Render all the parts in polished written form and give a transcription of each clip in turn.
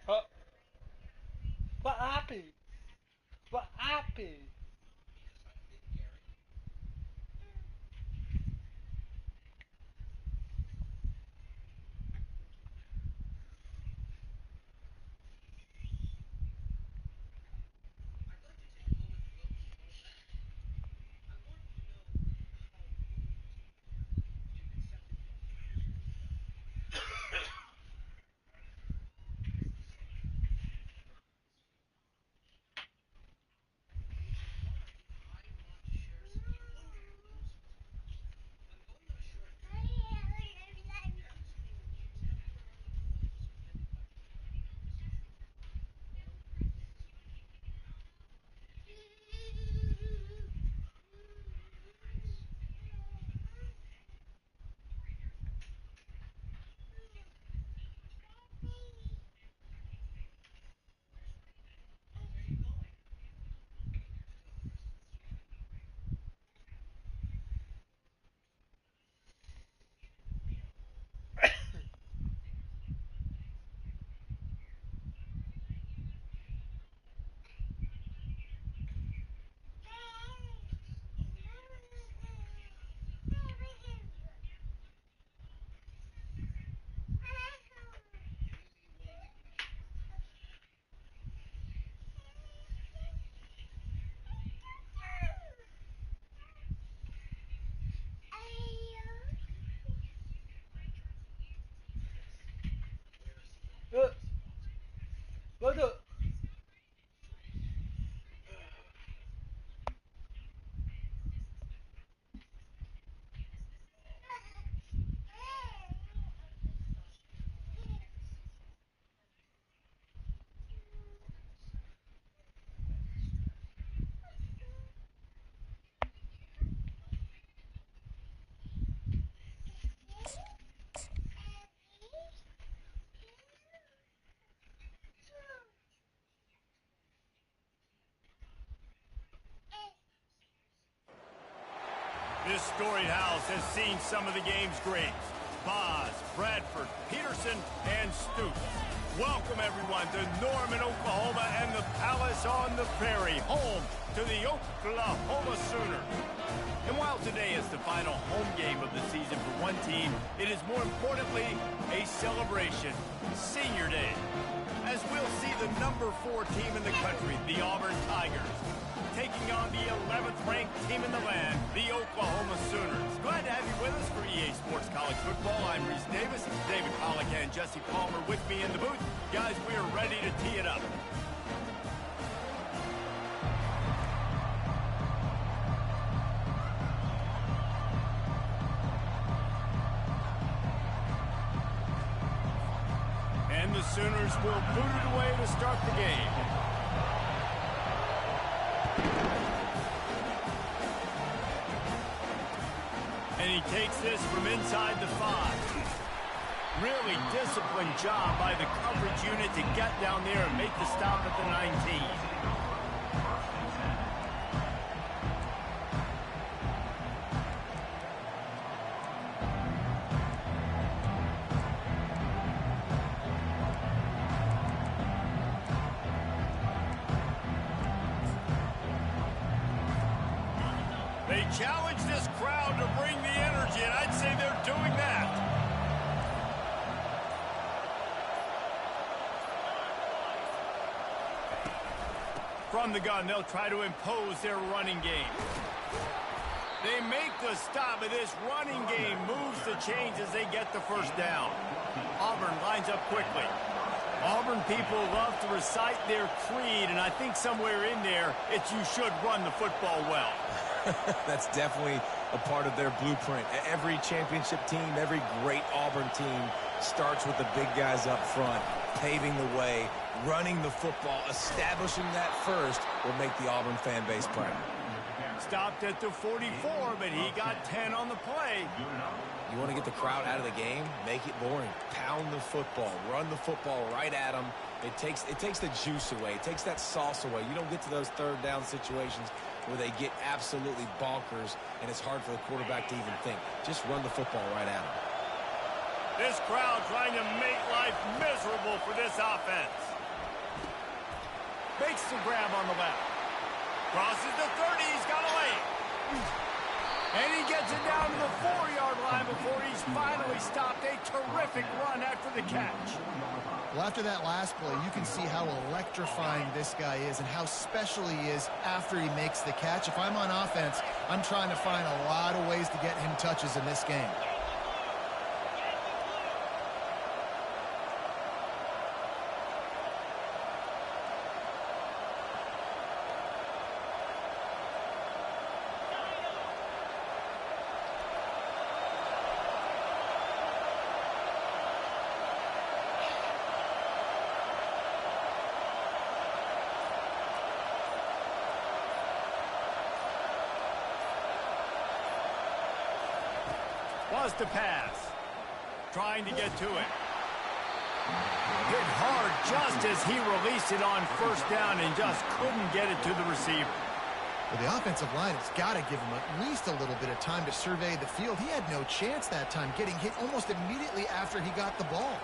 Uh, what happened? What happened? Uh, what the? This storied house has seen some of the game's greats. Boz, Bradford, Peterson, and Stoops. Welcome, everyone, to Norman, Oklahoma, and the Palace on the Prairie, home to the Oklahoma Sooners. And while today is the final home game of the season for one team, it is more importantly a celebration, Senior Day, as we'll see the number 4 team in the country, the Auburn Tigers, taking on the 11th ranked team in the land, the Oklahoma Sooners. Glad to have you with us for EA Sports College Football. I'm Reese Davis, David Pollack and Jesse Palmer with me in the booth. Guys, we are ready to tee it up. And the Sooners will boot it away to start the game. And he takes this from inside the 5. Really disciplined job by the coverage unit to get down there and make the stop at the 19. They challenge this crowd to bring the energy, and I'd say they're doing that. From the gun, they'll try to impose their running game. They make the stop, and this running game moves the chains as they get the first down. Auburn lines up quickly. Auburn people love to recite their creed, and I think somewhere in there, it's you should run the football well. That's definitely a part of their blueprint. Every championship team, every great Auburn team starts with the big guys up front, paving the way, running the football, establishing that first will make the Auburn fan base proud. Stopped at the 44, but he got 10 on the play. You want to get the crowd out of the game? Make it boring. Pound the football. Run the football right at them. It takes the juice away. It takes that sauce away. You don't get to those third down situations where they get absolutely bonkers, and it's hard for the quarterback to even think. Just run the football right at them. This crowd trying to make life miserable for this offense. Makes the grab on the left. Crosses the 30. He's got a lane. And he gets it down to the 4-yard line before he's finally stopped. A terrific run after the catch. Well, after that last play, you can see how electrifying this guy is and how special he is after he makes the catch. If I'm on offense, I'm trying to find a lot of ways to get him touches in this game. Was to pass. Trying to get to it. Hit hard just as he released it on first down and just couldn't get it to the receiver. Well, the offensive line has got to give him at least a little bit of time to survey the field. He had no chance that time, getting hit almost immediately after he got the ball.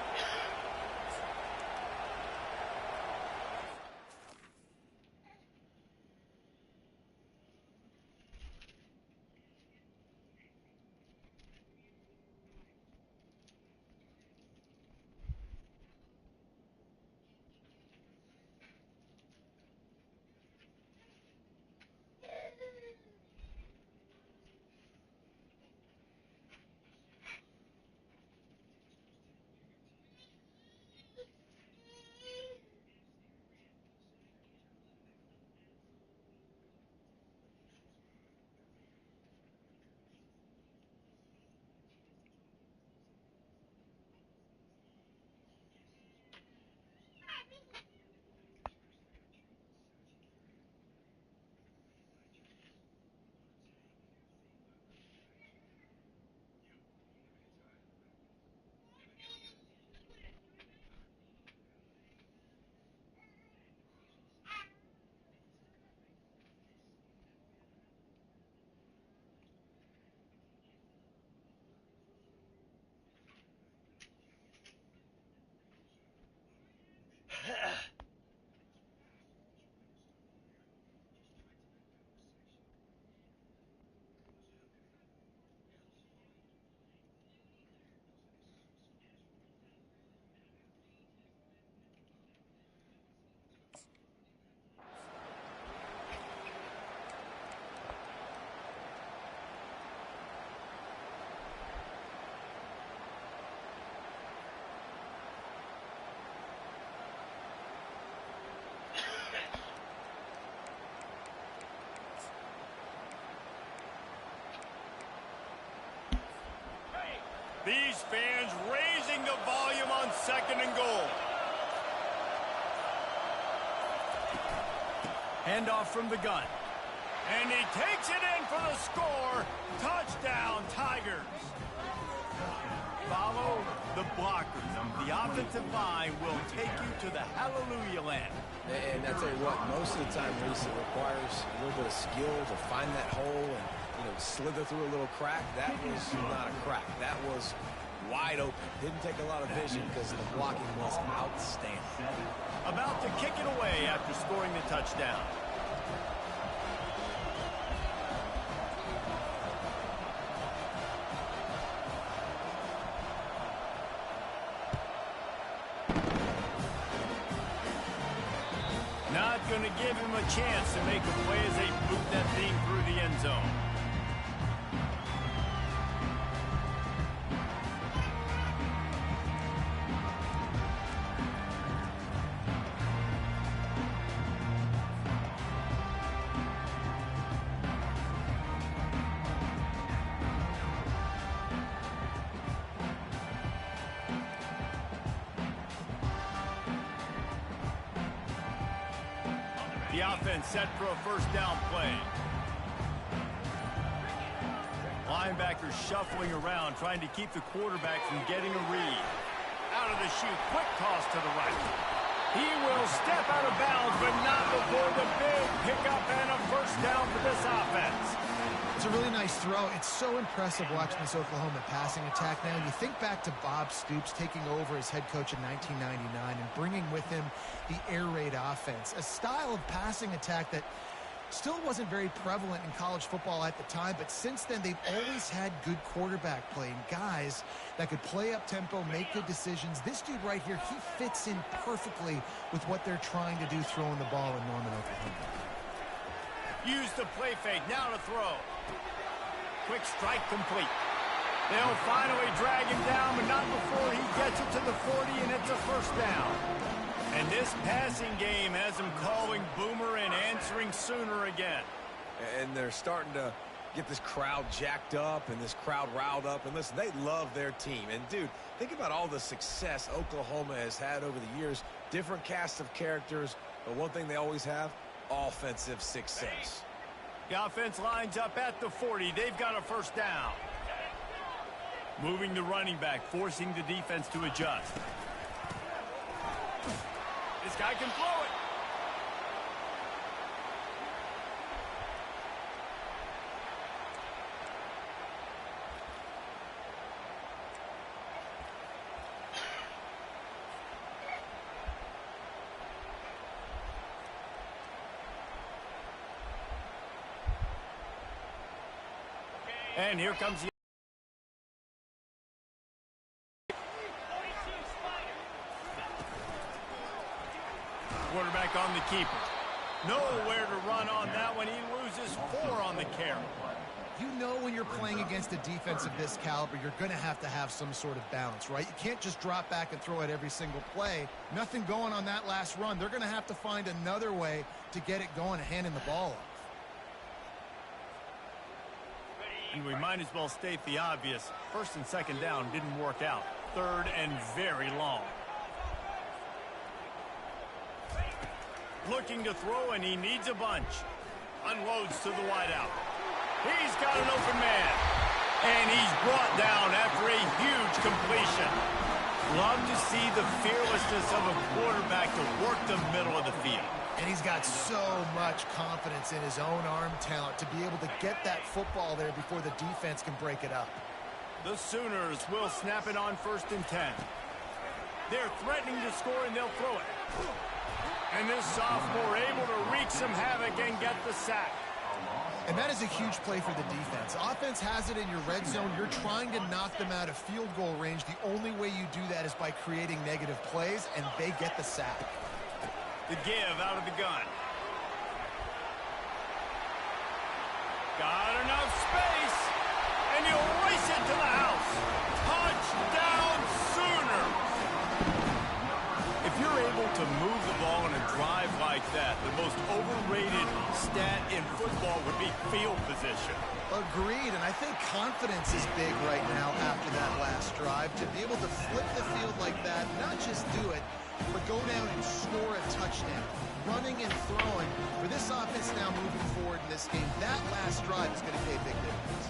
These fans raising the volume on 2nd and goal. Handoff from the gun. And he takes it in for the score. Touchdown, Tigers. Follow the blockers. The offensive line will take you to the hallelujah land. And I tell you what, most of the time, Reese, it requires a little bit of skill to find that hole and, slither through a little crack. That was not a crack. That was wide open. Didn't take a lot of vision because the blocking was outstanding. About to kick it away after scoring the touchdown. Not going to give him a chance to make a play as they boot that thing through the end zone. The offense set for a first down play. Linebackers shuffling around, trying to keep the quarterback from getting a read. Out of the chute, quick toss to the right. He will step out of bounds, but not before the big pickup and a first down for this offense. It's a really nice throw. It's so impressive watching this Oklahoma passing attack now. You think back to Bob Stoops taking over as head coach in 1999 and bringing with him the air raid offense, a style of passing attack that still wasn't very prevalent in college football at the time, but since then they've always had good quarterback play and guys that could play up tempo, make good decisions. This dude right here, he fits in perfectly with what they're trying to do throwing the ball in Norman, Oklahoma. Use the play fake, now to throw. Quick strike complete. They'll finally drag him down, but not before he gets it to the 40, and it's a first down. And this passing game has him calling Boomer and answering Sooner again. And they're starting to get this crowd jacked up and this crowd riled up. And listen, they love their team. And, dude, think about all the success Oklahoma has had over the years. Different cast of characters, but one thing they always have, offensive success. The offense lines up at the 40. They've got a first down. Moving the running back, forcing the defense to adjust. This guy can throw it. And here comes the quarterback on the keeper. Nowhere to run on that one. He loses 4 on the carry. You know when you're playing against a defense of this caliber, you're going to have some sort of balance, right? You can't just drop back and throw it every single play. Nothing going on that last run. They're going to have to find another way to get it going and handing the ball off. And we might as well state the obvious. First and second down didn't work out. Third and very long. Looking to throw, and he needs a bunch. Unloads to the wideout. He's got an open man. And he's brought down after a huge completion. Love to see the fearlessness of a quarterback to work the middle of the field. And he's got so much confidence in his own arm talent to be able to get that football there before the defense can break it up. The Sooners will snap it on 1st and 10. They're threatening to score, and they'll throw it. And this sophomore able to wreak some havoc and get the sack. And that is a huge play for the defense. Offense has it in your red zone. You're trying to knock them out of field goal range. The only way you do that is by creating negative plays, and they get the sack. The give out of the gun. Got enough space, and he'll race it to the house. Touchdown, Sooners! If you're able to move the ball in a drive like that, the most overrated stat in football would be field position. Agreed, and I think confidence is big right now after that last drive. To be able to flip the field like that, not just do it, but go down and score a touchdown. Running and throwing. For this offense now moving forward in this game, that last drive is going to pay a big difference.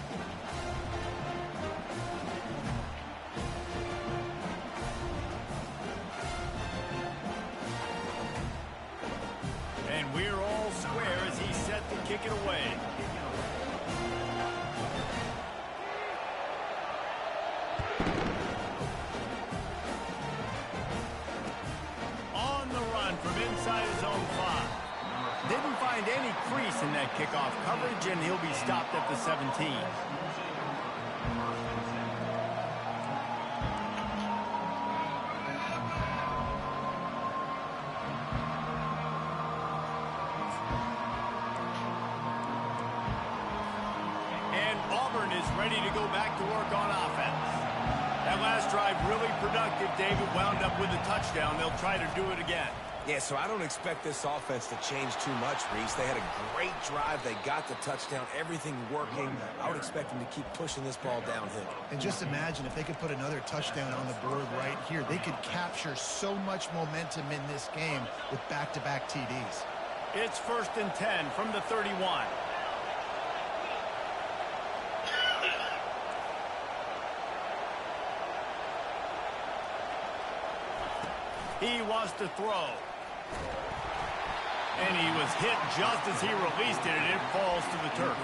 And we're all square as he's set to kick it away. On the run from inside his own 5. Didn't find any crease in that kickoff coverage, and he'll be stopped at the 17. Auburn is ready to go back to work on offense. That last drive really productive. David wound up with a touchdown. They'll try to do it again. Yeah, so I don't expect this offense to change too much, Reese. They had a great drive. They got the touchdown. Everything working. I would expect them to keep pushing this ball downhill. And just imagine if they could put another touchdown on the board right here. They could capture so much momentum in this game with back-to-back TDs. It's 1st and 10 from the 31. He wants to throw. And he was hit just as he released it, and it falls to the turf.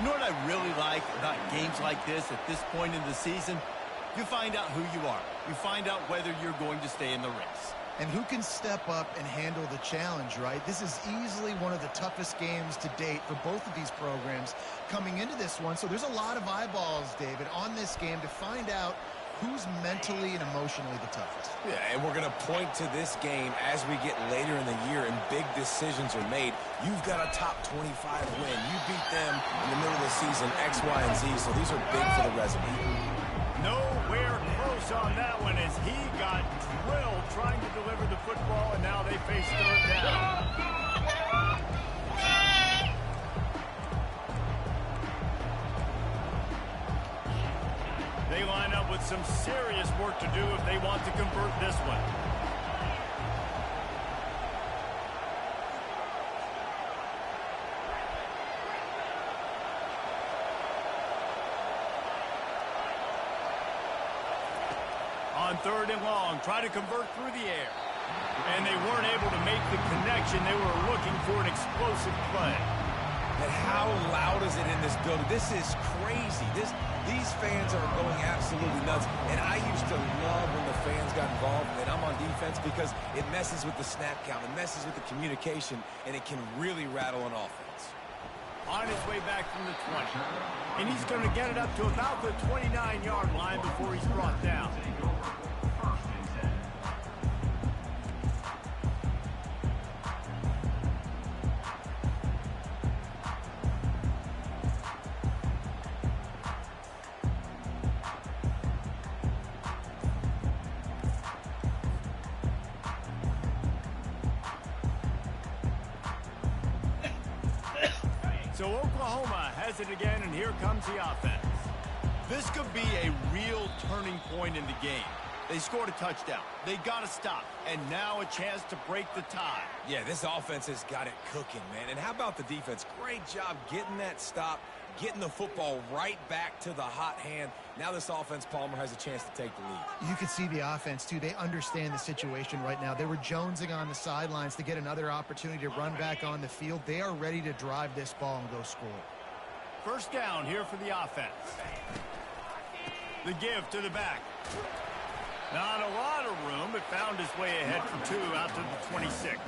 You know what I really like about games like this point in the season? You find out who you are. You find out whether you're going to stay in the race. And who can step up and handle the challenge, right? This is easily one of the toughest games to date for both of these programs coming into this one. So there's a lot of eyeballs, David, on this game to find out who's mentally and emotionally the toughest. Yeah, and we're going to point to this game as we get later in the year and big decisions are made. You've got a top 25 win. You beat them in the middle of the season, X, Y, and Z, so these are big for the resume. Nowhere close on that one as he got drilled trying to deliver the football, and now they face third down. They line up with some serious work to do if they want to convert this one. On third and long, try to convert through the air. And they weren't able to make the connection. They were looking for an explosive play. And how loud is it in this building? This is crazy. These fans are going absolutely nuts. And I used to love when the fans got involved and I'm on defense because it messes with the snap count. It messes with the communication, and it can really rattle an offense. On his way back from the 20. And he's going to get it up to about the 29-yard line before he's brought down. So Oklahoma has it again, and here comes the offense. This could be a real turning point in the game. They scored a touchdown. They got to stop. And now a chance to break the tie. Yeah, this offense has got it cooking, man. And how about the defense? Great job getting that stop, getting the football right back to the hot hand. Now this offense, Palmer, has a chance to take the lead. You can see the offense, too. They understand the situation right now. They were jonesing on the sidelines to get another opportunity to run back on the field. They are ready to drive this ball and go score. First down here for the offense. The give to the back. Not a lot of room, but found his way ahead for two out to the 26.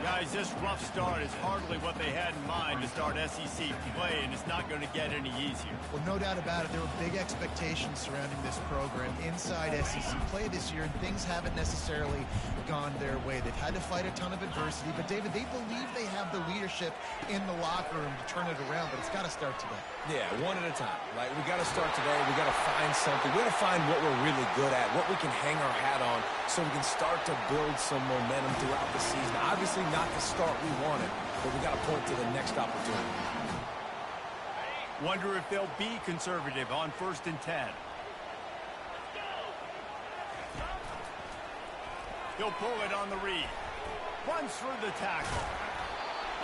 Guys, this rough start is hardly what they had in mind to start SEC play, and it's not going to get any easier. Well, no doubt about it. There were big expectations surrounding this program inside SEC play this year, and things haven't necessarily gone their way. They've had to fight a ton of adversity, but, David, they believe they have the leadership in the locker room to turn it around, but it's got to start today. Yeah, one at a time. Like, we got to start today. We got to find something. We got to find what we're really good at, what we can hang our hat on so we can start to build some momentum throughout the season. Obviously not the start we wanted, but we got to point to the next opportunity. Wonder if they'll be conservative on 1st and 10. He'll pull it on the read. Runs through the tackle.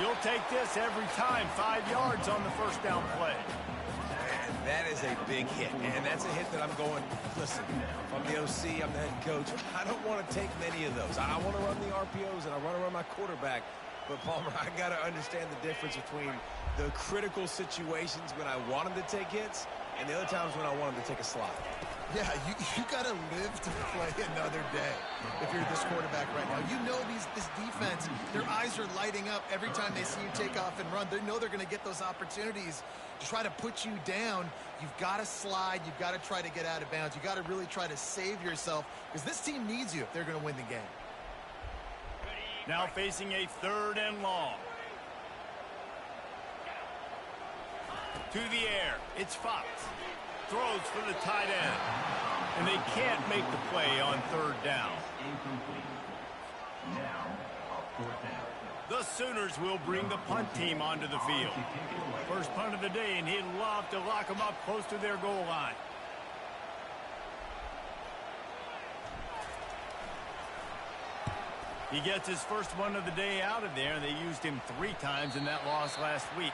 You'll take this every time. 5 yards on the first down play. And that is a big hit. And that's a hit that I'm going, listen, if I'm the OC, I'm the head coach. I don't want to take many of those. I want to run the RPOs and I want to run my quarterback. But, Palmer, I got to understand the difference between the critical situations when I want him to take hits and the other times when I want him to take a slide. Yeah, you got to live to play another day if you're this quarterback right now. You know this defense, their eyes are lighting up every time they see you take off and run. They know they're going to get those opportunities to try to put you down. You've got to slide. You've got to try to get out of bounds. You've got to really try to save yourself because this team needs you if they're going to win the game. Now facing a 3rd and long. To the air. It's Fox. Throws for the tight end. And they can't make the play on 3rd down. The Sooners will bring the punt team onto the field. First punt of the day, and he'd love to lock them up close to their goal line. He gets his first one of the day out of there. They used him 3 times in that loss last week.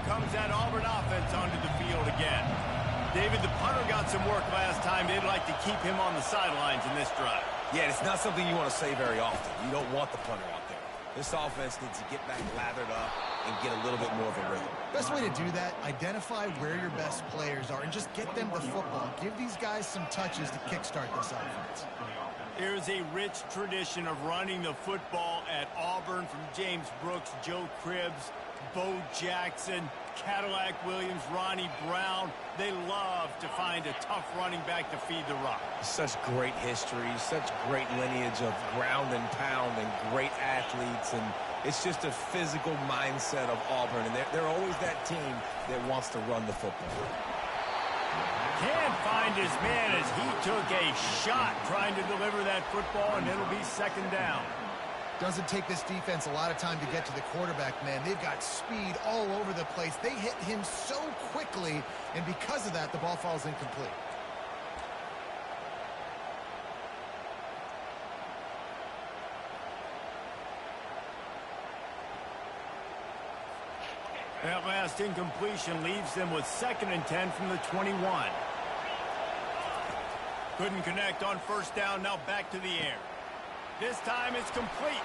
comes that Auburn offense onto the field again. David, the punter got some work last time. They'd like to keep him on the sidelines in this drive. Yeah, it's not something you want to say very often. You don't want the punter out there. This offense needs to get back lathered up and get a little bit more of a rhythm. Best way to do that, identify where your best players are and just get them the football. Give these guys some touches to kickstart this offense. There's a rich tradition of running the football at Auburn, from James Brooks, Joe Cribbs, Bo Jackson, Cadillac Williams, Ronnie Brown. They love to find a tough running back to feed the rock. Such great history, such great lineage of ground and pound and great athletes, and it's just a physical mindset of Auburn, and they're always that team that wants to run the football. Can't find his man as he took a shot trying to deliver that football, and it'll be second down. Doesn't take this defense a lot of time to get to the quarterback, man. They've got speed all over the place. They hit him so quickly, and because of that, the ball falls incomplete. That last incompletion leaves them with 2nd and 10 from the 21. Couldn't connect on first down, now back to the air. This time it's complete.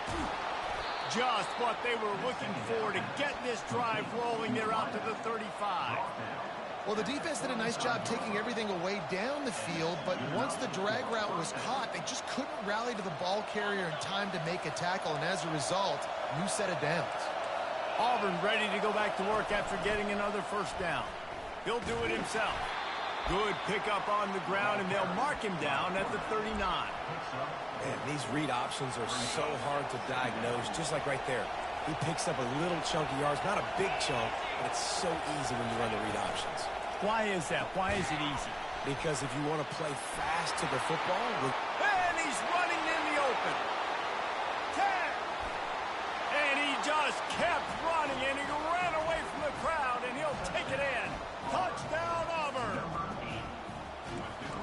Just what they were looking for to get this drive rolling. They're out to the 35. Well, the defense did a nice job taking everything away down the field, but once the drag route was caught, they just couldn't rally to the ball carrier in time to make a tackle, and as a result, new set of downs. Auburn ready to go back to work after getting another first down. He'll do it himself. Good pickup on the ground, and they'll mark him down at the 39. Man, these read options are so hard to diagnose, just like right there. He picks up a little chunky yards, not a big chunk, but it's so easy when you run the read options. Why is that? Why is it easy? Because if you want to play fast to the football, And he's running in the open. 10. And he just kept running, and he ran away from the crowd, and he'll take it in. Touchdown, Auburn.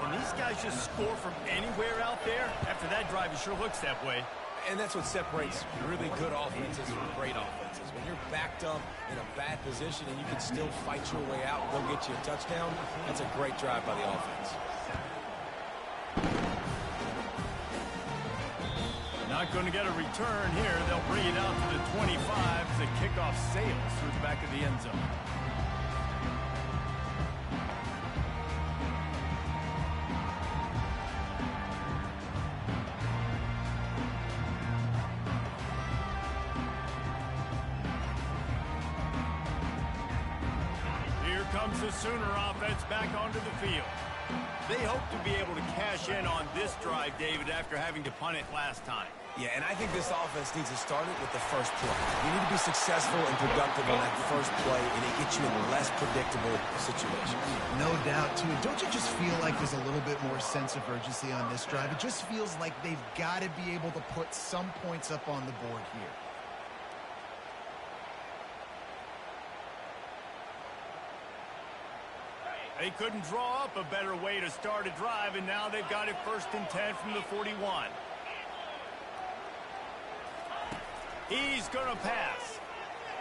And these guys just score from anywhere out there. After that drive, it sure looks that way. and that's what separates really good offenses from great offenses. When you're backed up in a bad position and you can still fight your way out and go get you a touchdown, that's a great drive by the offense. Not going to get a return here. They'll bring it out to the 25 as the kickoff sails through the back of the end zone. Here comes the Sooner offense back onto the field. They hope to be able to cash in on this drive, David, after having to punt it last time. Yeah, and I think this offense needs to start it with the first play. You need to be successful and productive on that first play, and it gets you in less predictable situations. No doubt, too. Don't you just feel like there's a little bit more sense of urgency on this drive? It just feels like they've got to be able to put some points up on the board here. They couldn't draw up a better way to start a drive, and now they've got it 1st and 10 from the 41. He's going to pass.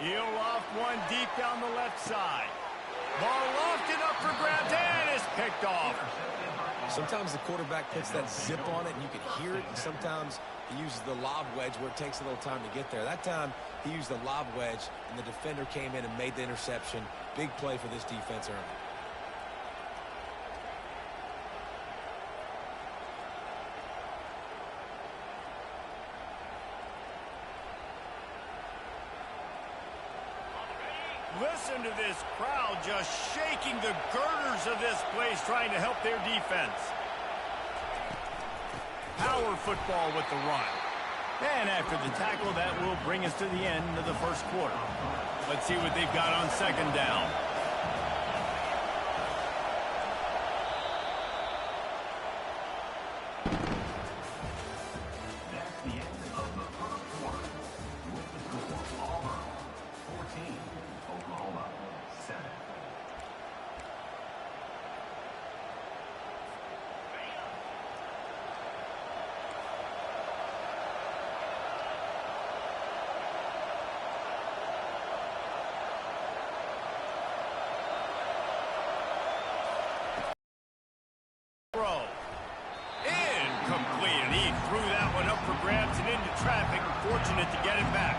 He'll loft one deep down the left side. Ball lofted up for grabs, and it's picked off. Sometimes the quarterback puts that zip on it, and you can hear it, and sometimes he uses the lob wedge where it takes a little time to get there. That time, he used the lob wedge, and the defender came in and made the interception. Big play for this defense early. Listen to this crowd just shaking the girders of this place, trying to help their defense. Power football with the run. And after the tackle, that will bring us to the end of the first quarter. Let's see what they've got on 2nd down. Incomplete, and he threw that one up for grabs and into traffic. Fortunate to get it back.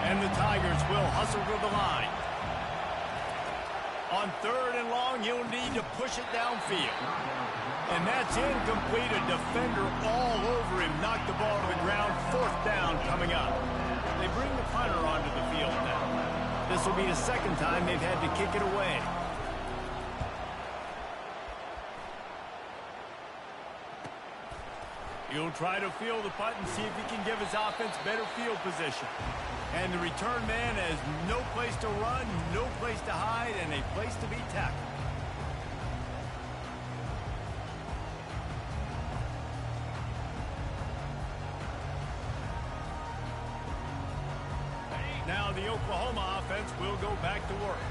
And the Tigers will hustle to the line. On 3rd and long, you'll need to push it downfield. And that's incomplete. A defender all over him. Knocked the ball to the ground. 4th down coming up. They bring the punter onto the field now. This will be the 2nd time they've had to kick it away. He'll try to field the punt and see if he can give his offense better field position. And the return man has no place to run, no place to hide, and a place to be tackled. Now the Oklahoma offense will go back to work.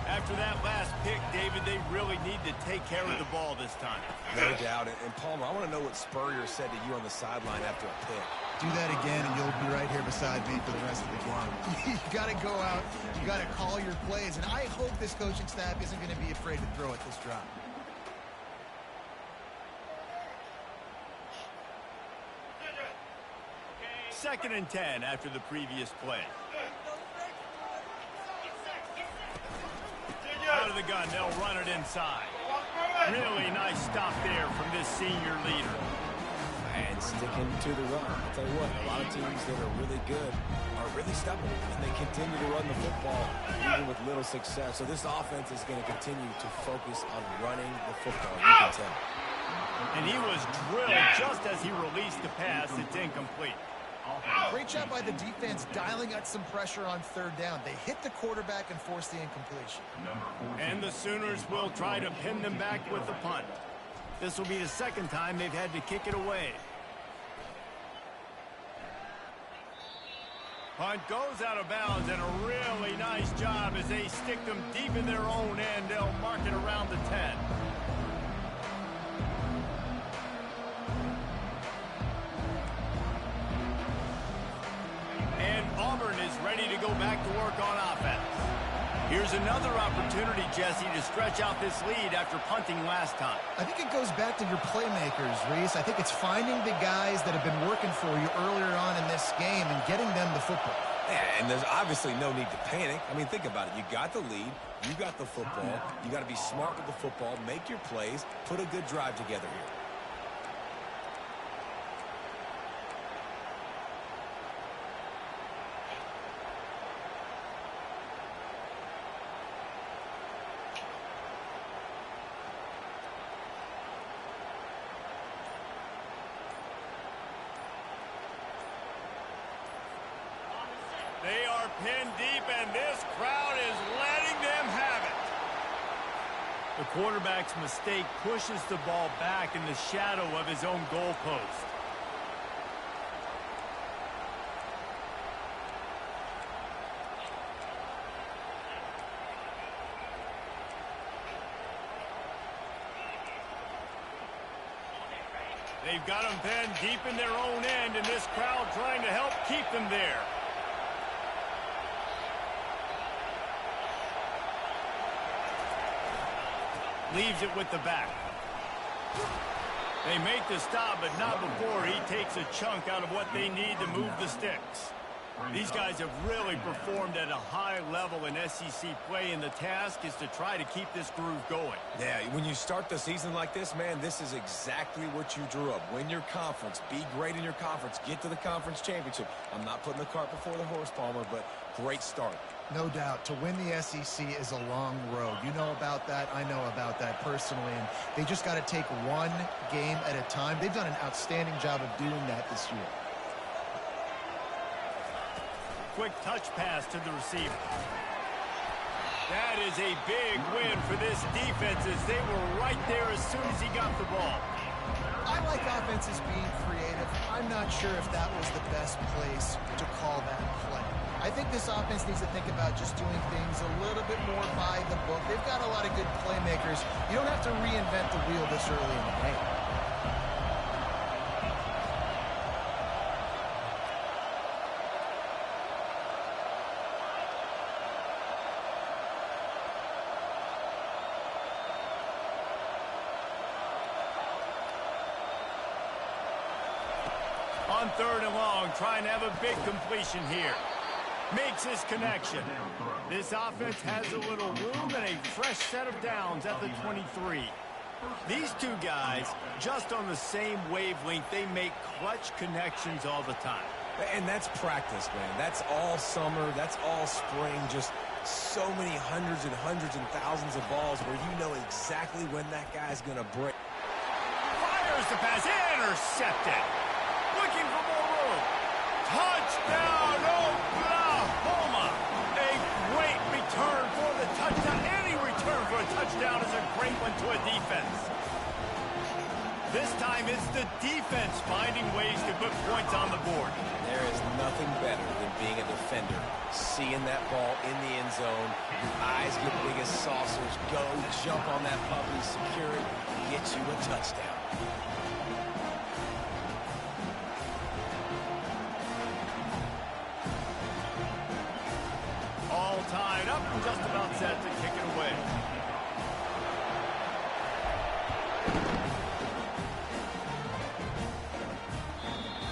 After that last pick, David, they really need to take care of the ball this time. No doubt. And Palmer, I want to know what Spurrier said to you on the sideline after a pick. Do that again, and you'll be right here beside me for the rest of the game. You got to go out. You got to call your plays. And I hope this coaching staff isn't going to be afraid to throw at this drop. Second and 10 after the previous play. Out of the gun, they'll run it inside. Really nice stop there from this senior leader. And sticking to the run. I'll tell you what, a lot of teams that are really good are really stubborn, and they continue to run the football even with little success. So this offense is going to continue to focus on running the football. You can tell. And he was drilled just as he released the pass. It's incomplete. Great job by the defense dialing out some pressure on 3rd down. They hit the quarterback and forced the incompletion. And the Sooners will try to pin them back with the punt. This will be the 2nd time they've had to kick it away. Punt goes out of bounds, and a really nice job as they stick them deep in their own end. They'll mark it around the 10. And Auburn is ready to go back to work on offense. Here's another opportunity, Jesse, to stretch out this lead after punting last time. I think it goes back to your playmakers, Reese. I think it's finding the guys that have been working for you earlier on in this game and getting them the football. Yeah, and there's obviously no need to panic. I mean, think about it. You got the lead. You got the football. You got to be smart with the football. Make your plays. Put a good drive together here. They are pinned deep, and this crowd is letting them have it. The quarterback's mistake pushes the ball back in the shadow of his own goalpost. They've got them pinned deep in their own end, and this crowd trying to help keep them there. Leaves it with the back. They make the stop, but not before he takes a chunk out of what they need to move the sticks. These guys have really performed at a high level in SEC play, and the task is to try to keep this groove going. Yeah, when you start the season like this, man, this is exactly what you drew up. Win your conference. Be great in your conference. Get to the conference championship. I'm not putting the cart before the horse, Palmer, but great start. No doubt. To win the SEC is a long road. You know about that. I know about that personally. And they just got to take one game at a time. They've done an outstanding job of doing that this year. Quick touch pass to the receiver. That is a big win for this defense as they were right there as soon as he got the ball. I like offenses being creative. I'm not sure if that was the best place to call that play. I think this offense needs to think about just doing things a little bit more by the book. They've got a lot of good playmakers. You don't have to reinvent the wheel this early in the game. On 3rd and long, trying to have a big completion here. Makes his connection. This offense has a little room and a fresh set of downs at the 23. These two guys, just on the same wavelength, they make clutch connections all the time. And that's practice, man. That's all summer. That's all spring. Just so many hundreds and thousands of balls where you know exactly when that guy's going to break. Fires the pass. Intercepted. Looking for more room. Touchdown, Oklahoma. A great return for the touchdown. Any return for a touchdown is a great one to a defense. This time it's the defense finding ways to put points on the board. There is nothing better than being a defender, seeing that ball in the end zone, your eyes get big as saucers, go, jump on that puppy, secure it, get you a touchdown. All tied up and just about set to kick it away.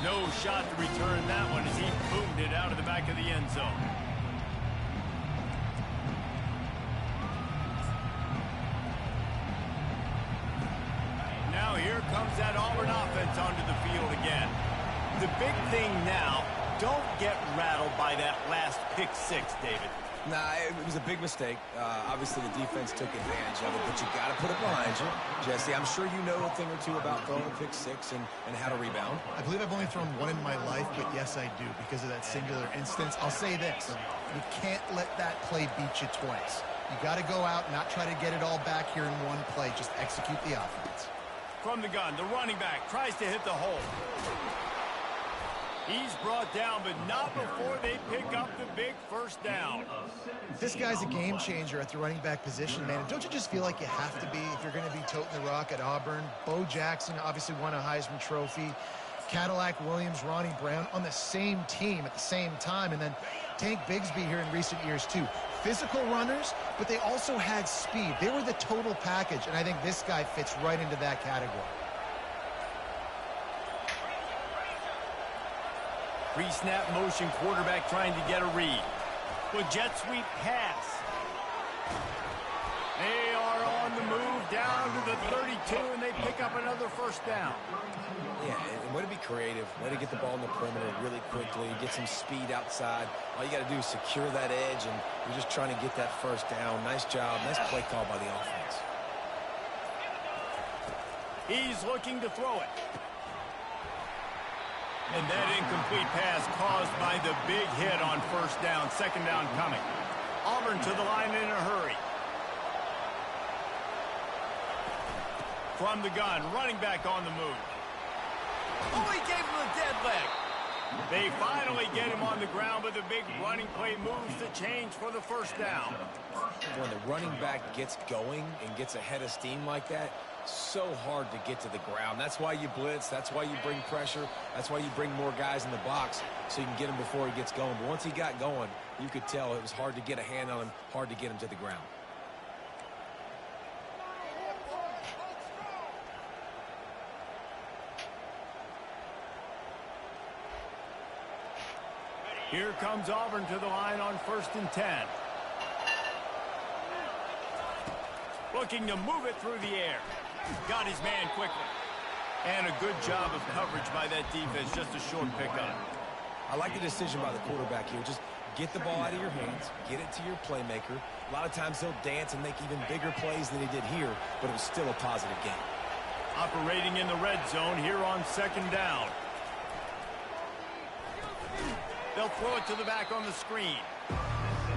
No shot to return that one as he boomed it out of the back of the end zone. Now here comes that Auburn offense onto the field again. The big thing now, don't get rattled by that last pick six, David. Nah, it was a big mistake. Obviously, the defense took advantage of it, but you got to put it behind you. Jesse, I'm sure you know a thing or two about throwing a pick six and how to rebound. I believe I've only thrown one in my life, but yes, I do, because of that singular instance. I'll say this. You can't let that play beat you twice. You got to go out and not try to get it all back here in one play. Just execute the offense. From the gun, the running back tries to hit the hole. He's brought down, but not before they pick up the big first down. This guy's a game changer at the running back position, man. And don't you just feel like you have to be if you're going to be toting the rock at Auburn? Bo Jackson obviously won a Heisman Trophy. Cadillac Williams, Ronnie Brown on the same team at the same time. And then Tank Bigsby here in recent years, too. Physical runners, but they also had speed. They were the total package, and I think this guy fits right into that category. Pre-snap motion, quarterback trying to get a read. With jet sweep pass. They are on the move down to the 32, and they pick up another first down. Yeah, and way to be creative, way to get the ball in the perimeter really quickly, get some speed outside. All you got to do is secure that edge, and you're just trying to get that first down. Nice job, nice play call by the offense. He's looking to throw it. And that incomplete pass caused by the big hit on first down. Second down coming. Auburn to the line in a hurry. From the gun, running back on the move. Oh, he gave him a dead leg. They finally get him on the ground, but the big running play moves the change for the first down. When the running back gets going and gets ahead of steam like that, so hard to get to the ground. That's why you blitz. That's why you bring pressure. That's why you bring more guys in the box so you can get him before he gets going. But once he got going, you could tell it was hard to get a hand on him, hard to get him to the ground. Here comes Auburn to the line on 1st and 10. Looking to move it through the air. Got his man quickly. And a good job of coverage by that defense. Just a short pickup. I like the decision by the quarterback here. Just get the ball out of your hands. Get it to your playmaker. A lot of times he'll dance and make even bigger plays than he did here, but it was still a positive game. Operating in the red zone here on 2nd down. They'll throw it to the back on the screen.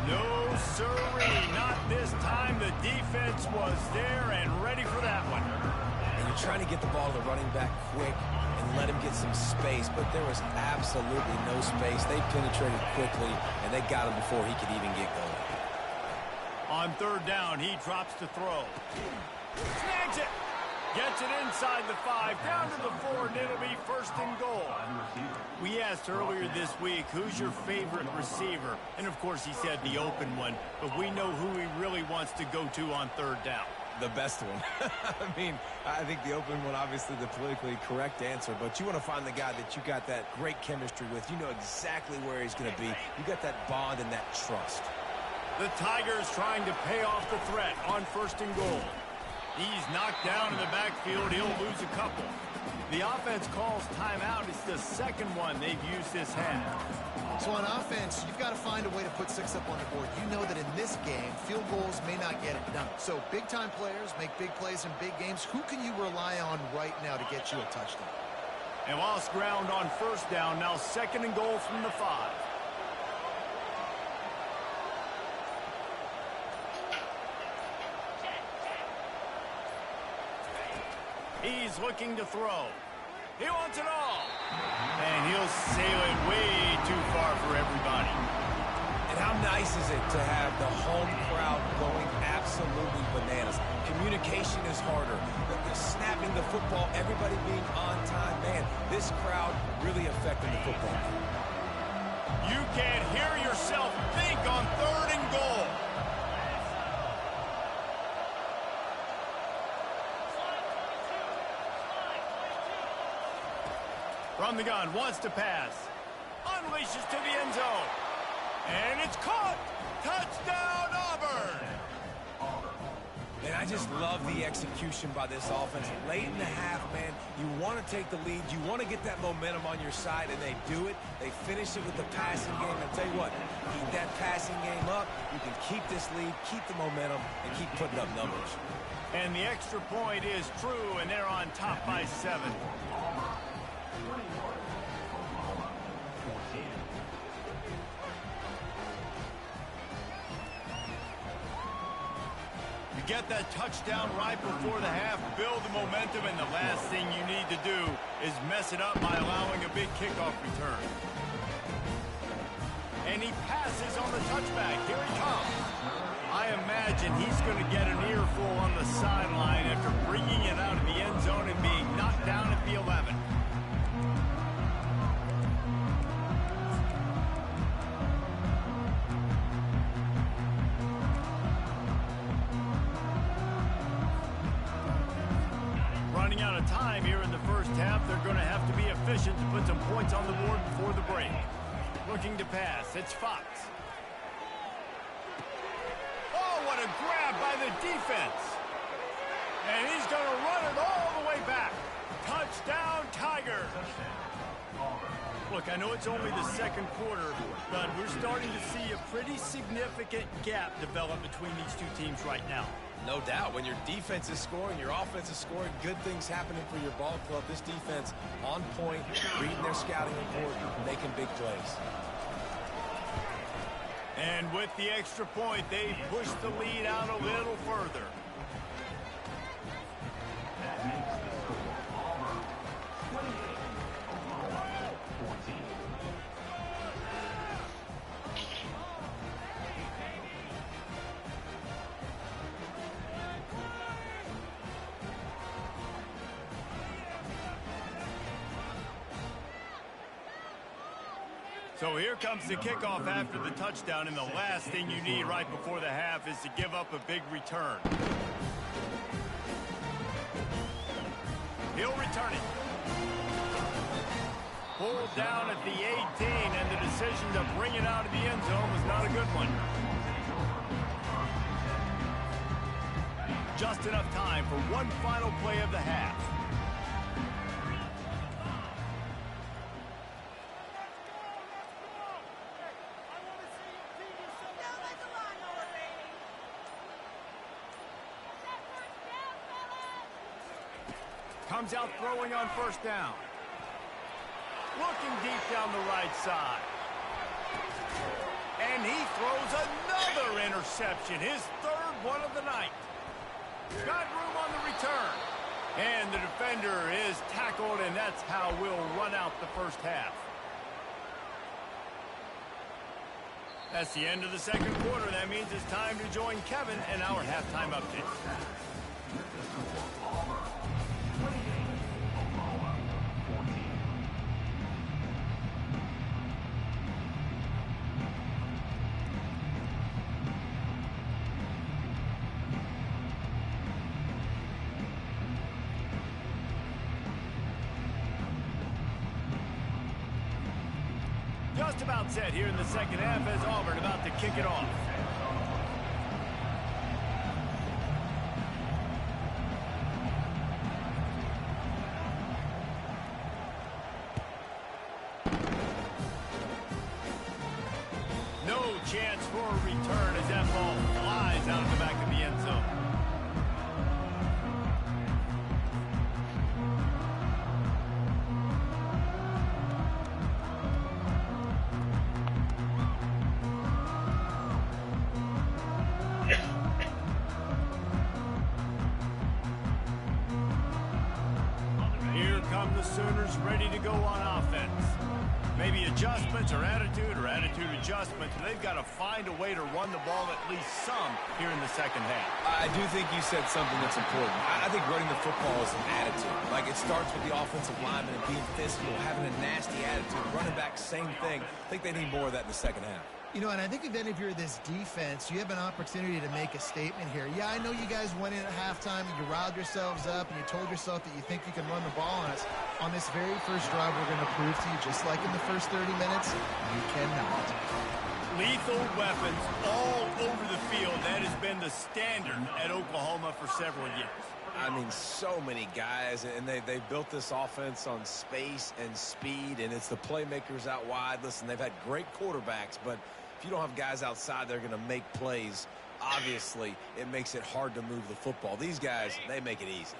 No, sirree, not this time. The defense was there and ready for that one. And you're trying to get the ball to the running back quick and let him get some space, but there was absolutely no space. They penetrated quickly, and they got him before he could even get going. On 3rd down, he drops to throw. Snags it. Gets it inside the 5, down to the 4, and it'll be 1st and goal. We asked earlier this week, who's your favorite receiver? And, of course, he said the open one, but we know who he really wants to go to on 3rd down. The best one. I mean, I think the open one, obviously the politically correct answer, but you want to find the guy that you got that great chemistry with. You know exactly where he's going to be. You got that bond and that trust. The Tigers trying to pay off the threat on 1st and goal. He's knocked down in the backfield. He'll lose a couple. The offense calls timeout. It's the second one they've used this half. So on offense, you've got to find a way to put 6 up on the board. You know that in this game, field goals may not get it done. So big-time players make big plays in big games. Who can you rely on right now to get you a touchdown? And lost ground on 1st down. Now 2nd and goal from the 5. He's looking to throw. He wants it all. And he'll sail it way too far for everybody. And how nice is it to have the home crowd going absolutely bananas? Communication is harder. The snapping the football, everybody being on time. Man, this crowd really affecting the football. You can't hear yourself think on 3rd and goal. From the gun, wants to pass. Unleashes to the end zone. And it's caught. Touchdown, Auburn. And I just love the execution by this offense. Late in the half, man, you want to take the lead. You want to get that momentum on your side, and they do it. They finish it with the passing game. I'll tell you what, keep that passing game up. You can keep this lead, keep the momentum, and keep putting up numbers. And the extra point is true, and they're on top by 7. Get that touchdown right before the half, build the momentum, and the last thing you need to do is mess it up by allowing a big kickoff return. And he passes on the touchback. Here he comes. I imagine he's going to get an earful on the sideline after bringing it out of the end zone and being knocked down at the 11. Running out of time here in the first half. They're going to have to be efficient to put some points on the board before the break. Looking to pass. It's Fox. Oh, what a grab by the defense. And he's going to run it all the way back. Touchdown, Tigers. Look, I know it's only the second quarter, but we're starting to see a pretty significant gap develop between these two teams right now. No doubt. When your defense is scoring, your offense is scoring, good things happening for your ball club. This defense on point, reading their scouting report, making big plays. And with the extra point, they push the lead out a little further. So here comes the kickoff after the touchdown, and the last thing you need right before the half is to give up a big return. He'll return it. Pulled down at the 18, and the decision to bring it out of the end zone was not a good one. Just enough time for one final play of the half. Comes out throwing on 1st down. Looking deep down the right side. And he throws another interception, his 3rd one of the night. Got room on the return. And the defender is tackled, and that's how we'll run out the first half. That's the end of the second quarter. That means it's time to join Kevin and our halftime update. Just about set here in the second half as Auburn about to kick it off. No chance for a return as that ball flies out of the back of the end zone. Here come the Sooners ready to go on offense. Maybe adjustments or attitude adjustments. They've got to find a way to run the ball at least some here in the second half. I do think you said something that's important. I think running the football is an attitude. Like, it starts with the offensive lineman and being physical, having a nasty attitude. Running back, same thing. I think they need more of that in the second half. You know, and I think then if you're this defense, you have an opportunity to make a statement here. Yeah, I know you guys went in at halftime and you riled yourselves up and you told yourself that you think you can run the ball on us. On this very first drive, we're going to prove to you, just like in the first 30 minutes, you cannot. Lethal weapons all over the field. That has been the standard at Oklahoma for several years. I mean, so many guys, and they built this offense on space and speed, and it's the playmakers out wide. Listen, they've had great quarterbacks, but if you don't have guys outside, they're going to make plays. Obviously, it makes it hard to move the football. These guys, they make it easy.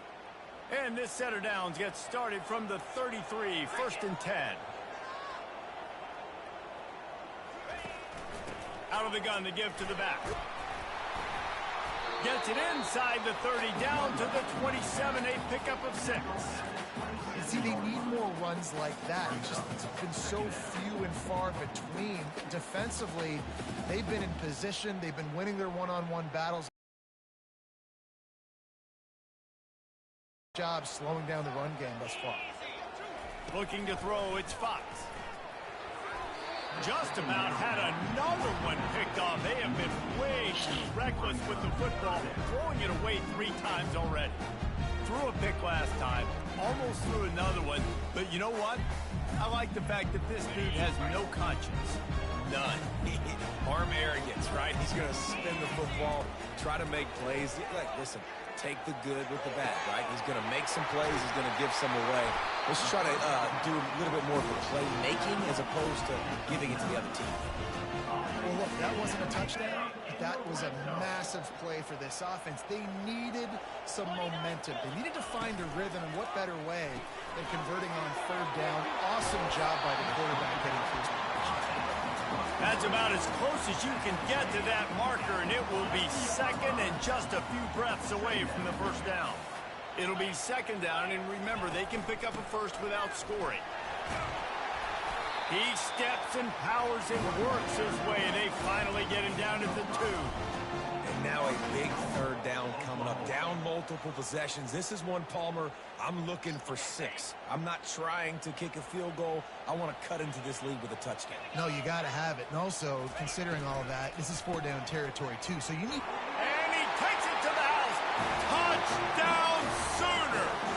And this set of downs gets started from the 33, 1st and 10. Out of the gun to give to the back. Gets it inside the 30, down to the 27, a pickup of 6. See, they need more runs like that. It's been so few and far between. Defensively, they've been in position. They've been winning their one-on-one battles. Job slowing down the run game thus far. Looking to throw, it's Fox. Just about had another one picked off. They have been way too reckless with the football, throwing it away 3 times already. Threw a pick last time, almost threw another one, but you know what? I like the fact that this dude has no conscience. None. Arm arrogance, right? He's going to spin the football, try to make plays. Like, listen, take the good with the bad, right? He's going to make some plays. He's going to give some away. Let's try to do a little bit more of the play making as opposed to giving it to the other team. Well, look, that wasn't a touchdown. That was a massive play for this offense. They needed some momentum. They needed to find a rhythm, and what better way than converting on 3rd down. Awesome job by the quarterback getting through his progression. That's about as close as you can get to that marker, and it will be 2nd and just a few breaths away from the 1st down. It'll be 2nd down, and remember, they can pick up a 1st without scoring. He steps and powers and works his way, and they finally get him down at the 2. And now a big 3rd down coming up. Down multiple possessions. This is one, Palmer, I'm looking for 6. I'm not trying to kick a field goal. I want to cut into this lead with a touchdown. No, you got to have it. And also, considering all of that, this is 4-down territory, too. So you need... And he takes it to the house. Touchdown, Sooners!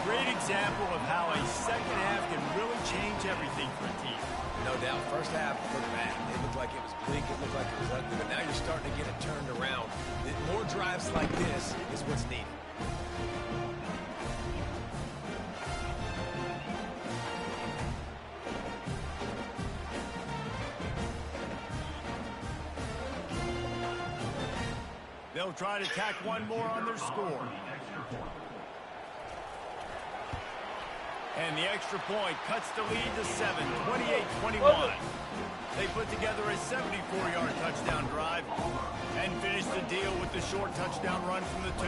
Great example of how a second half can really change everything for a team. No doubt. First half looked bad. It looked like it was bleak. It looked like it was ugly. But now you're starting to get it turned around. More drives like this is what's needed. They'll try to tack one more on their score. And the extra point cuts the lead to 7, 28-21. They put together a 74-yard touchdown drive and finish the deal with the short touchdown run from the 2.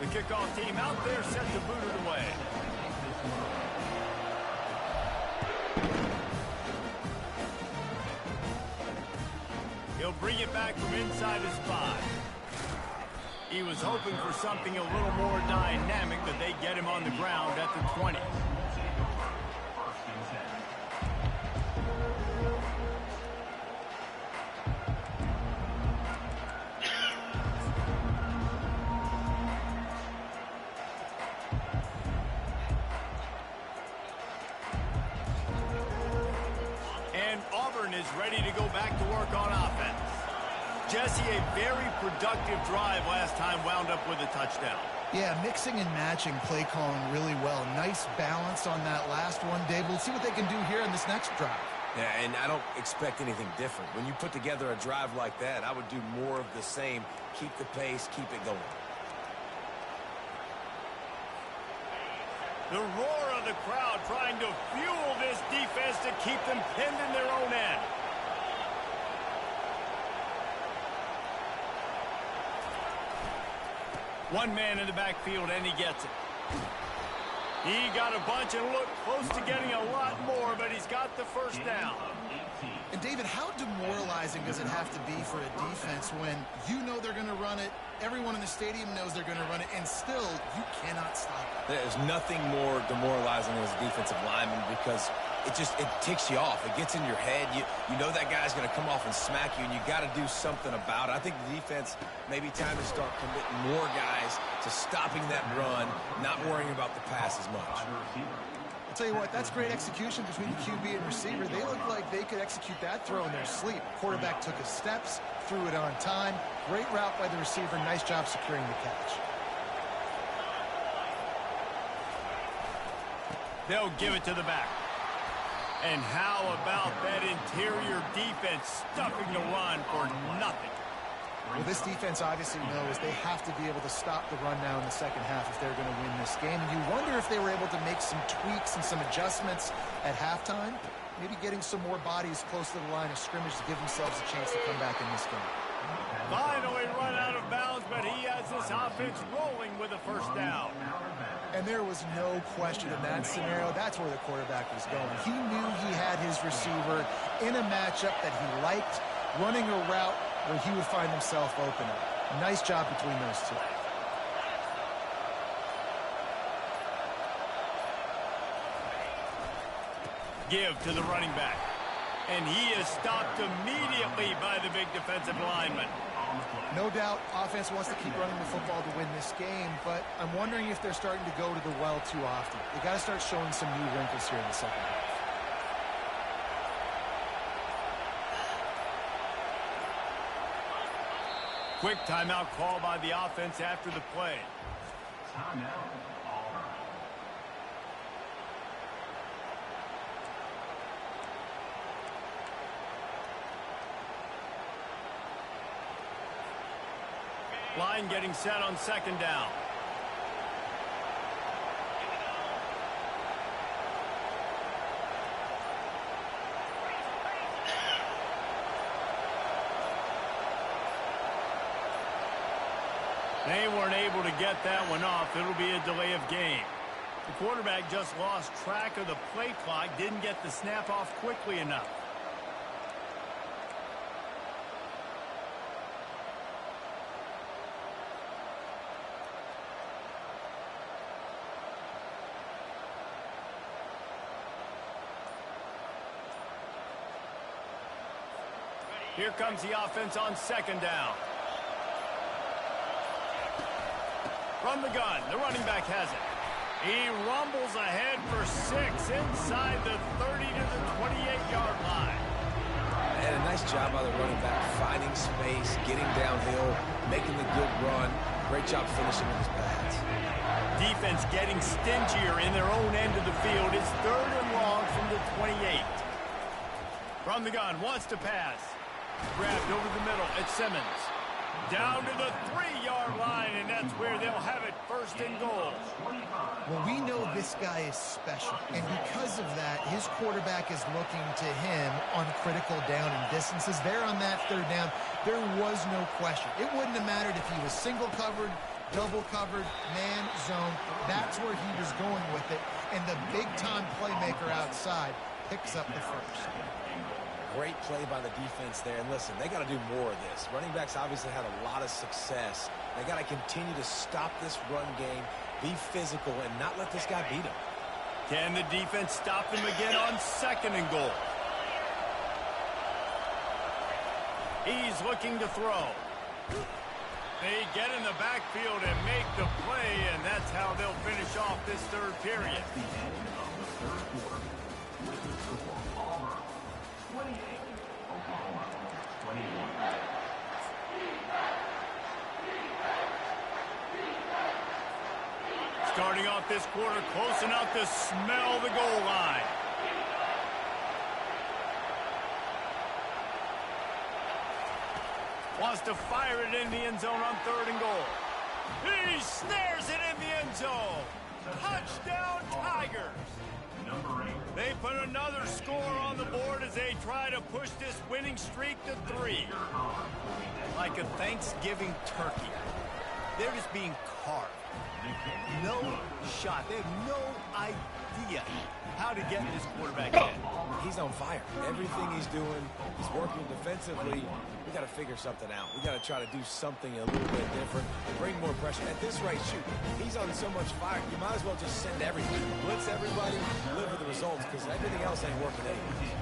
The kickoff team out there set to boot it away. He'll bring it back from inside his 5. He was hoping for something a little more dynamic, but they get him on the ground at the 20. Auburn is ready to go back to work on offense. Jesse, a very productive drive last time wound up with a touchdown. Yeah, mixing and matching play calling really well. Nice balance on that last one, Dave. We'll see what they can do here in this next drive. Yeah, and I don't expect anything different. When you put together a drive like that, I would do more of the same. Keep the pace, keep it going. The roar of the crowd trying to fuel this defense to keep them pinned in their own end. One man in the backfield, and he gets it. He got a bunch and looked close to getting a lot more, but he's got the first down. And, David, how demoralizing does it have to be for a defense when you know they're going to run it, everyone in the stadium knows they're going to run it, and still you cannot stop it? There's nothing more demoralizing as a defensive lineman because it ticks you off. It gets in your head. You know that guy's going to come off and smack you, and you got to do something about it. I think the defense maybe time to start committing more guys to stopping that run, not worrying about the pass as much. I'll tell you what, that's great execution between the QB and receiver. They look like they could execute that throw in their sleep. Quarterback took his steps, threw it on time. Great route by the receiver. Nice job securing the catch. They'll give it to the back. And how about that interior defense stuffing the run for nothing? Well, this defense obviously knows they have to be able to stop the run now in the second half if they're going to win this game. And you wonder if they were able to make some tweaks and some adjustments at halftime, maybe getting some more bodies close to the line of scrimmage to give themselves a chance to come back in this game. Finally run out of bounds, but he has this offense rolling with a first down. And there was no question in that scenario. That's where the quarterback was going. He knew he had his receiver in a matchup that he liked, running a route where he would find himself open up. Nice job between those two. Give to the running back. And he is stopped immediately by the big defensive lineman. No doubt offense wants to keep running the football to win this game, but I'm wondering if they're starting to go to the well too often. They got to start showing some new wrinkles here in the second half. Quick timeout call by the offense after the play. Timeout, Auburn. Line getting set on second down. They weren't able to get that one off. It'll be a delay of game. The quarterback just lost track of the play clock, didn't get the snap off quickly enough. Here comes the offense on second down. From the gun, the running back has it. He rumbles ahead for 6 inside the 30 to the 28-yard line. And a nice job by the running back, finding space, getting downhill, making the good run. Great job finishing with his pads. Defense getting stingier in their own end of the field. It's 3rd and long from the 28. From the gun, wants to pass. Grabbed over the middle at Simmons. Down to the 3-yard line, and that's where they'll have it, 1st and goal. Well, we know this guy is special, and because of that, his quarterback is looking to him on critical down and distances. There on that 3rd down, there was no question. It wouldn't have mattered if he was single covered, double covered, man, zone. That's where he was going with it, and the big-time playmaker outside picks up the first. Great play by the defense there. And listen, they got to do more of this. Running backs obviously had a lot of success. They got to continue to stop this run game, be physical, and not let this guy beat him. Can the defense stop him again on 2nd and goal? He's looking to throw. They get in the backfield and make the play, and that's how they'll finish off this 3rd period. The end of the 3rd quarter with the score, Auburn 28, Starting off this quarter close enough to smell the goal line. Wants to fire it in the end zone on 3rd and goal. He snares it in the end zone. Touchdown, Tigers. They put another score on the board as they try to push this winning streak to 3. Like a Thanksgiving turkey. They're just being carved. No shot. They have no idea how to get this quarterback in. He's on fire. Everything he's doing, he's working defensively. We got to figure something out. We got to try to do something a little bit different and bring more pressure. At this rate, shoot, he's on so much fire. You might as well just send everything. Blitz everybody, deliver the results, because everything else ain't working anyway.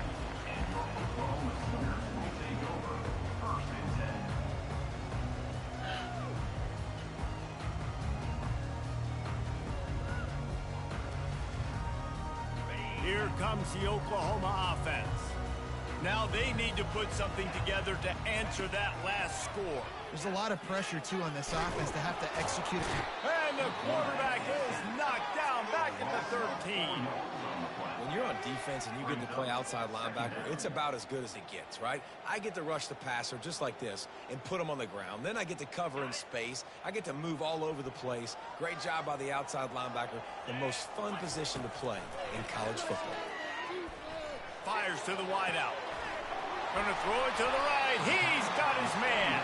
Here comes the Oklahoma offense. Now they need to put something together to answer that last score. There's a lot of pressure, too, on this offense to have to execute. And the quarterback is knocked down back at the 13. When you're on defense and you get to play outside linebacker, it's about as good as it gets, right? I get to rush the passer just like this and put him on the ground. Then I get to cover in space. I get to move all over the place. Great job by the outside linebacker. The most fun position to play in college football. Fires to the wideout. Going to throw it to the right. He's got his man.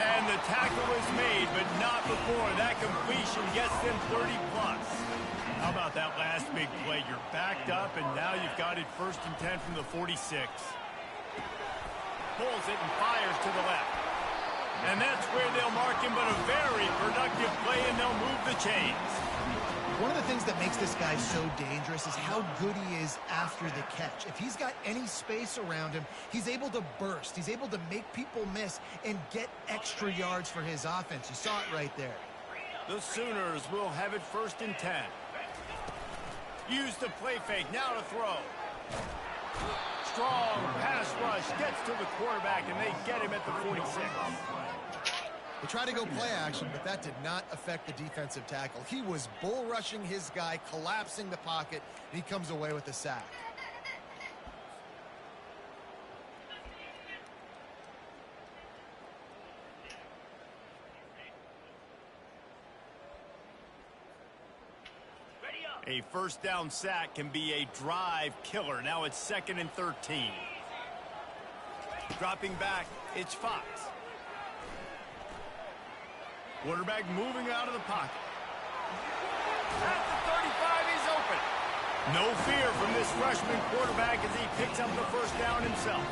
And the tackle is made, but not before that completion gets them 30+. How about that last big play? You're backed up, and now you've got it 1st and 10 from the 46. Pulls it and fires to the left. And that's where they'll mark him, but a very productive play, and they'll move the chains. One of the things that makes this guy so dangerous is how good he is after the catch. If he's got any space around him, he's able to burst. He's able to make people miss and get extra yards for his offense. You saw it right there. The Sooners will have it 1st and 10. Use the play fake, now to throw. Strong pass rush, gets to the quarterback, and they get him at the 46. They tried to go play action, but that did not affect the defensive tackle. He was bull rushing his guy, collapsing the pocket, and he comes away with a sack. A 1st down sack can be a drive killer. Now it's 2nd and 13. Dropping back, it's Fox. Quarterback moving out of the pocket. At the 35, he's open. No fear from this freshman quarterback as he picks up the 1st down himself.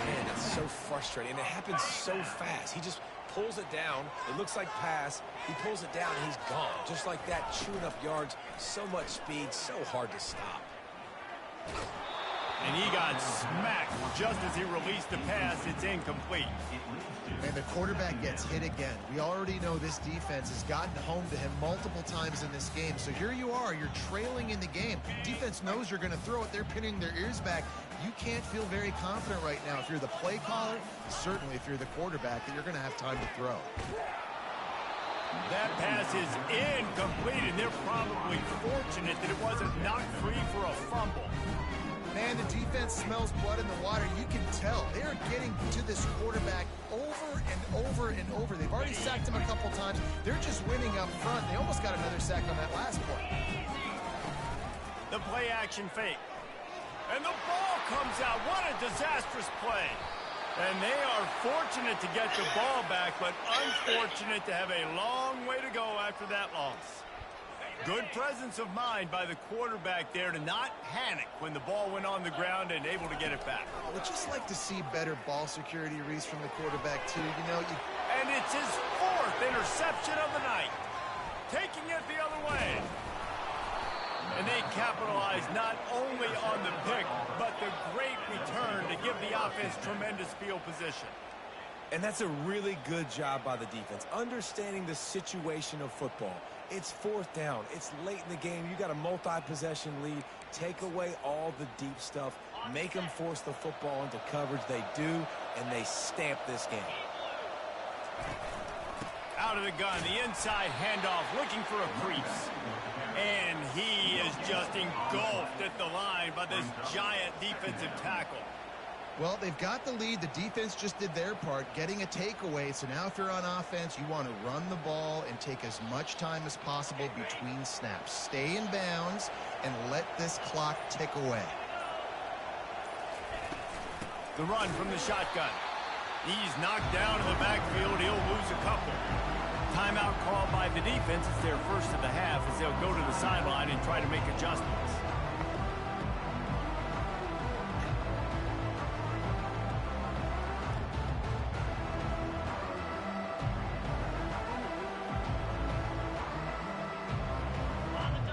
Man, that's so frustrating. And it happens so fast. He just pulls it down. It looks like pass. He pulls it down, and he's gone. Just like that, chewing up yards. So much speed, so hard to stop. And he got smacked just as he released the pass. It's incomplete. And the quarterback gets hit again. We already know this defense has gotten home to him multiple times in this game. So here you are, you're trailing in the game. Defense knows you're going to throw it. They're pinning their ears back. You can't feel very confident right now if you're the play caller, certainly if you're the quarterback, that you're going to have time to throw. That pass is incomplete, and they're probably fortunate that it wasn't knocked free for a fumble. Man, the defense smells blood in the water. You can tell. They are getting to this quarterback over and over and over. They've already sacked him a couple times. They're just winning up front. They almost got another sack on that last play. The play action fake. And the ball comes out. What a disastrous play. And they are fortunate to get the ball back, but unfortunate to have a long way to go after that loss. Good presence of mind by the quarterback there to not panic when the ball went on the ground and able to get it back. I would just like to see better ball security, Reese, from the quarterback, too. You know, And it's his 4th interception of the night. Taking it the other way. And they capitalize not only on the pick, but the great return to give the offense tremendous field position. And that's a really good job by the defense, understanding the situation of football. It's 4th down. It's late in the game. You got a multi-possession lead. Take away all the deep stuff. Make them force the football into coverage. They do, and they stamp this game. Out of the gun, the inside handoff, looking for a crease. And he is just engulfed at the line by this giant defensive tackle. Well, they've got the lead. The defense just did their part, getting a takeaway. So now if you're on offense, you want to run the ball and take as much time as possible between snaps. Stay in bounds and let this clock tick away. The run from the shotgun. He's knocked down in the backfield. He'll lose a couple. Timeout called by the defense. It's their first of the half as they'll go to the sideline and try to make adjustments.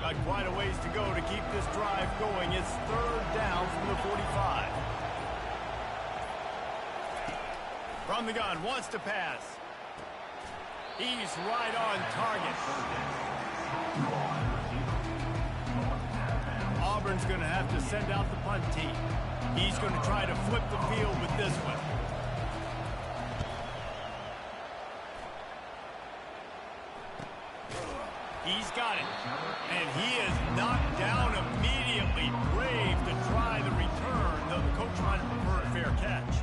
Got quite a ways to go to keep this drive going. It's third down from the 45. From the gun, wants to pass. He's right on target. Auburn's going to have to send out the punt team. He's going to try to flip the field with this one. He's got it. And he is knocked down immediately. Brave to try the return, though the coach might have preferred a fair catch.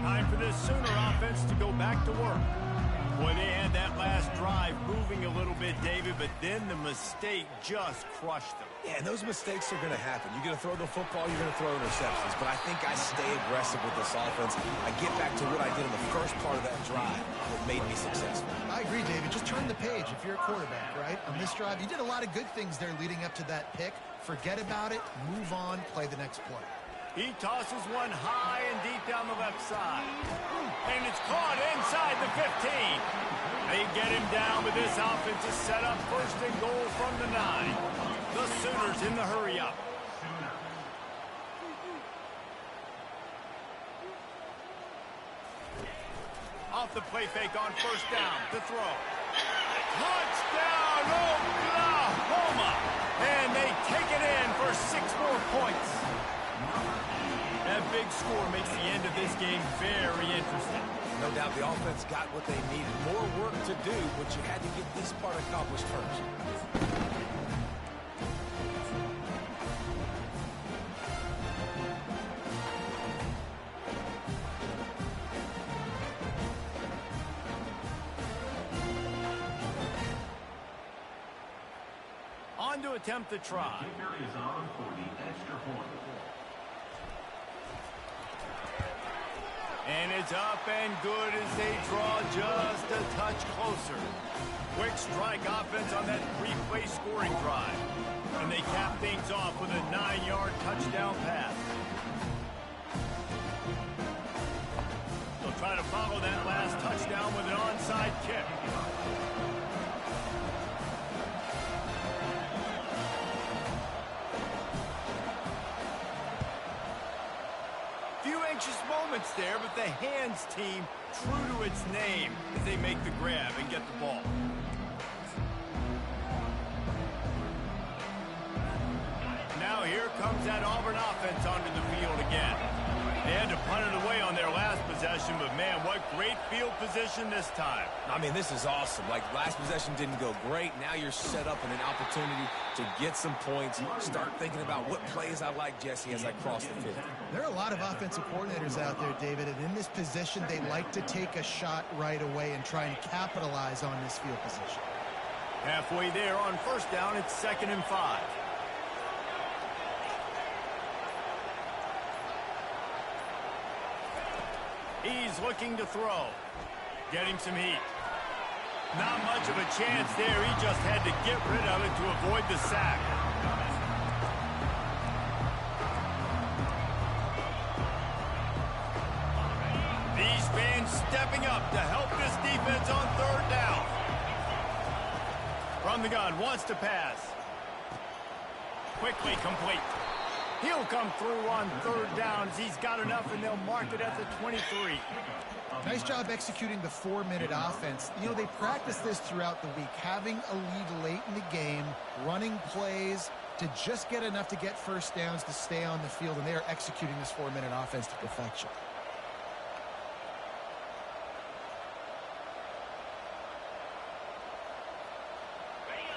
Time for this Sooner offense to go back to work. Boy, they had that last drive moving a little bit, David, but then the mistake just crushed them. Yeah, and those mistakes are going to happen. You're going to throw the football, you're going to throw interceptions. But I think I stay aggressive with this offense. I get back to what I did in the first part of that drive that made me successful. I agree, David. Just turn the page if you're a quarterback, right? On this drive, you did a lot of good things there leading up to that pick. Forget about it, move on, play the next play. He tosses one high and deep down the left side. And it's caught inside the 15. They get him down, but this offense is set up first and goal from the 9. The Sooners in the hurry up. Off the play fake on first down to throw. Touchdown, Oklahoma! And they take it in for 6 more points. That big score makes the end of this game very interesting. No doubt the offense got what they needed. More work to do, but you had to get this part accomplished first. On to attempt the try. Kicker is on for the extra point. And it's up and good as they draw just a touch closer. Quick strike offense on that 3-play scoring drive. And they cap things off with a 9-yard touchdown pass. They'll try to follow that last touchdown with an onside kick. Anxious moments there, but the hands team true to its name as they make the grab and get the ball. Now here comes that Auburn offense onto the field again. They had to punt it away on their last possession, but man, what great field position this time. I mean, this is awesome. Like, last possession didn't go great. Now you're set up in an opportunity to get some points. Start thinking about what plays I like, Jesse, as I cross the field. There are a lot of offensive coordinators out there, David, and in this position, they like to take a shot right away and try and capitalize on this field position. Halfway there on first down, it's 2nd and 5. He's looking to throw. Get him some heat. Not much of a chance there. He just had to get rid of it to avoid the sack. These fans stepping up to help this defense on 3rd down. From the gun, wants to pass. Quickly complete. He'll come through on 3rd down as he's got enough, and they'll mark it at the 23. Nice job executing the 4-minute offense. You know, they practice this throughout the week, having a lead late in the game, running plays to just get enough to get first downs to stay on the field, and they are executing this 4-minute offense to perfection.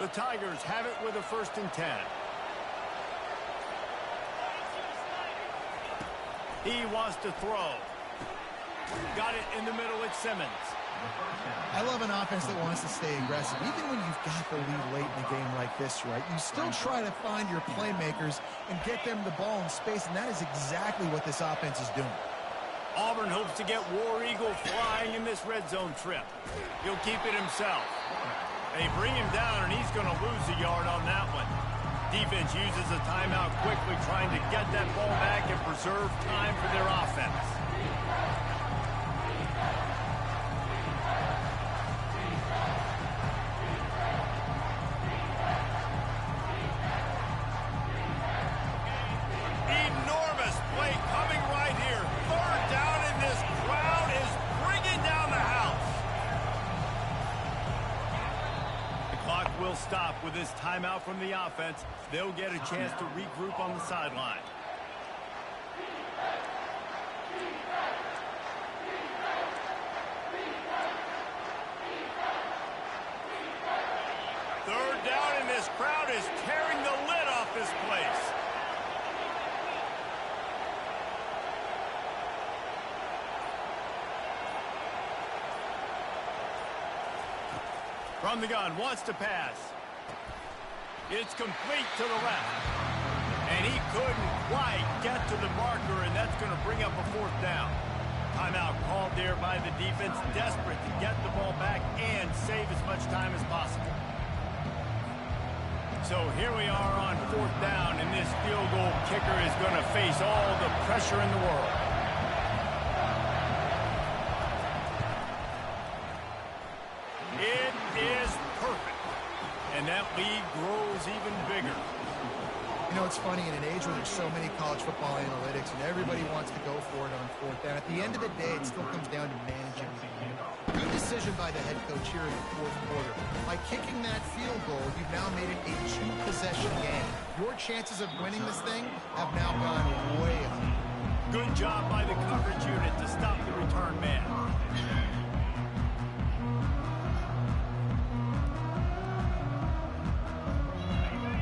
The Tigers have it with a 1st and 10. He wants to throw. Got it in the middle with Simmons. I love an offense that wants to stay aggressive. Even when you've got the lead late in a game like this, right, you still try to find your playmakers and get them the ball in space, and that is exactly what this offense is doing. Auburn hopes to get War Eagle flying in this red zone trip. He'll keep it himself. They bring him down, and he's going to lose a yard on that one. Defense uses a timeout quickly, trying to get that ball back and preserve time for their offense. Enormous play coming right here. 3rd down, and this crowd is bringing down the house. The clock will stop with this timeout from the offense. They'll get a chance to regroup on the sideline. Third down, and this crowd is tearing the lid off this place. From the gun, wants to pass. It's complete to the left. And he couldn't quite get to the marker, and that's going to bring up a 4th down. Timeout called there by the defense, desperate to get the ball back and save as much time as possible. So here we are on 4th down, and this field goal kicker is going to face all the pressure in the world. It is perfect. And that lead grows even bigger. You know, it's funny, in an age where there's so many college football analytics and everybody wants to go for it on 4th down, at the end of the day, it still comes down to managing the game. Good decision by the head coach here in the 4th quarter. By kicking that field goal, you've now made it a 2-possession game. Your chances of winning this thing have now gone way up. Good job by the coverage unit to stop the return man.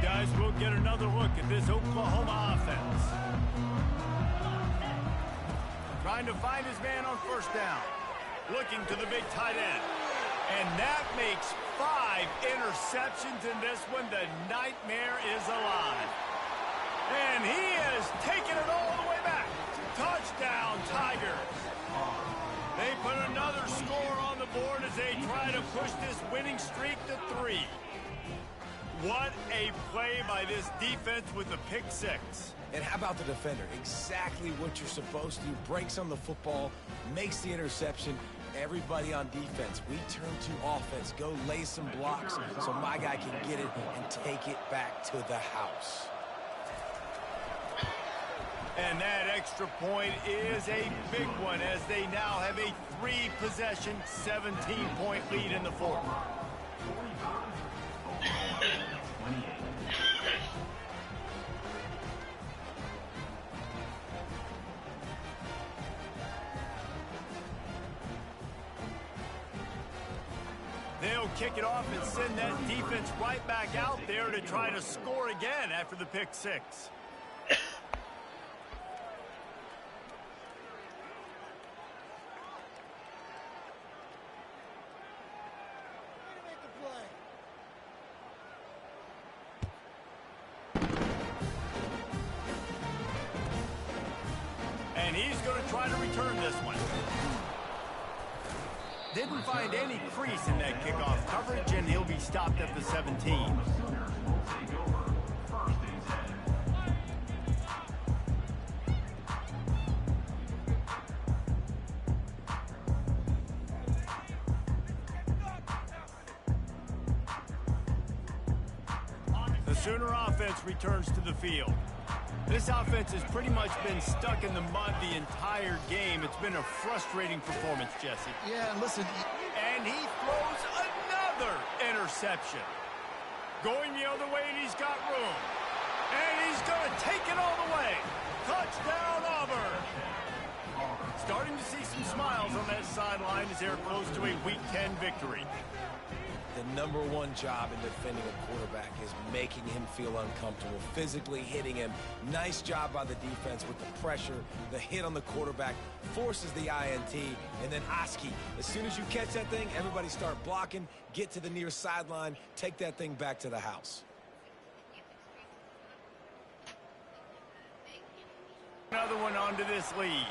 Guys, we'll get another look at this Oklahoma offense. Trying to find his man on 1st down. Looking to the big tight end. And that makes 5 interceptions in this one. The nightmare is alive. And he is taking it all the way back. Touchdown, Tigers. They put another score on the board as they try to push this winning streak to 3. What a play by this defense with the pick 6. And how about the defender? Exactly what you're supposed to do. Breaks on the football, makes the interception. Everybody on defense, we turn to offense. Go lay some blocks so my guy can get it and take it back to the house. And that extra point is a big one as they now have a 3-possession, 17-point lead in the 4th. They'll kick it off and send that defense right back out there to try to score again after the pick 6. And he's going to try to return this one. Didn't find any crease in that kickoff coverage, and he'll be stopped at the 17. The Sooner offense returns to the field. This offense has pretty much been stuck in the mud the entire game. It's been a frustrating performance, Jesse. Yeah, listen. And he throws another interception. Going the other way, and he's got room. And he's going to take it all the way. Touchdown, Auburn. Starting to see some smiles on that sideline as they're close to a Week 10 victory. the #1 job in defending a quarterback is making him feel uncomfortable, physically hitting him. Nice job by the defense with the pressure. The hit on the quarterback forces the INT. And then Oski, as soon as you catch that thing, everybody start blocking, get to the near sideline, take that thing back to the house. Another one onto this lead.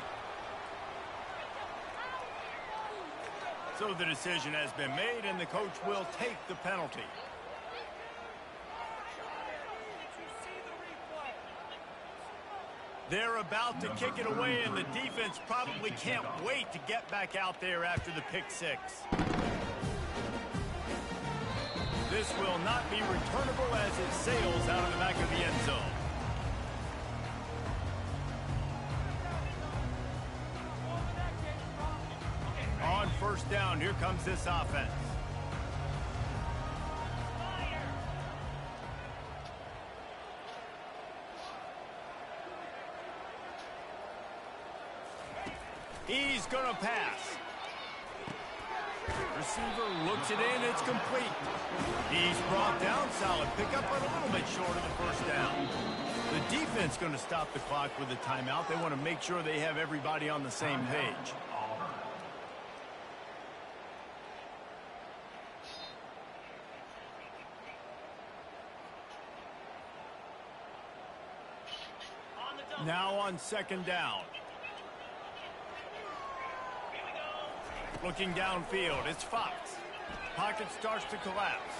So the decision has been made, and the coach will take the penalty. They're about to kick it away, and the defense probably can't wait to get back out there after the pick six. This will not be returnable as it sails out of the back of the end zone. On first down, here comes this offense. He's going to pass. Receiver looks it in. It's complete. He's brought down. Solid pickup, but a little bit short of the first down. The defense going to stop the clock with a timeout. They want to make sure they have everybody on the same page. Now on second down. Looking downfield, it's Fox. Pocket starts to collapse.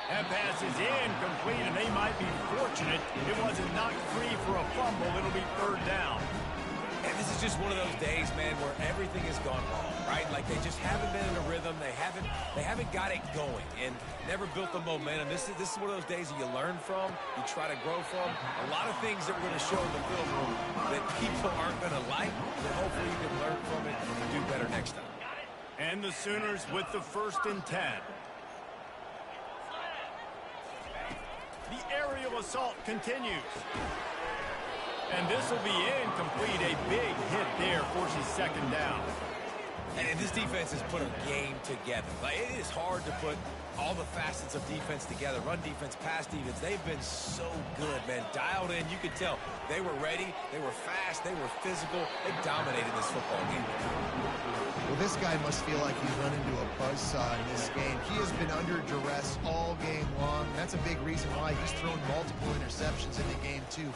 That pass is incomplete, and they might be fortunate it wasn't knocked free for a fumble. It'll be third down. And this is just one of those days, man, where everything has gone wrong, right? Like they just haven't been in a rhythm. They haven't got it going and never built the momentum. This is one of those days that you learn from, you try to grow from. A lot of things that we're going to show in the film room that people aren't going to like, that hopefully you can learn from it and do better next time. And the Sooners with the 1st and 10. The aerial assault continues. And this will be incomplete. A big hit there forces second down. And this defense has put a game together. Like, it is hard to put all the facets of defense together. Run defense, pass defense. They've been so good, man. Dialed in. You could tell they were ready. They were fast. They were physical. They dominated this football game. Well, this guy must feel like he's run into a buzzsaw in this game. He has been under duress all game long. That's a big reason why he's thrown multiple interceptions in the game, too.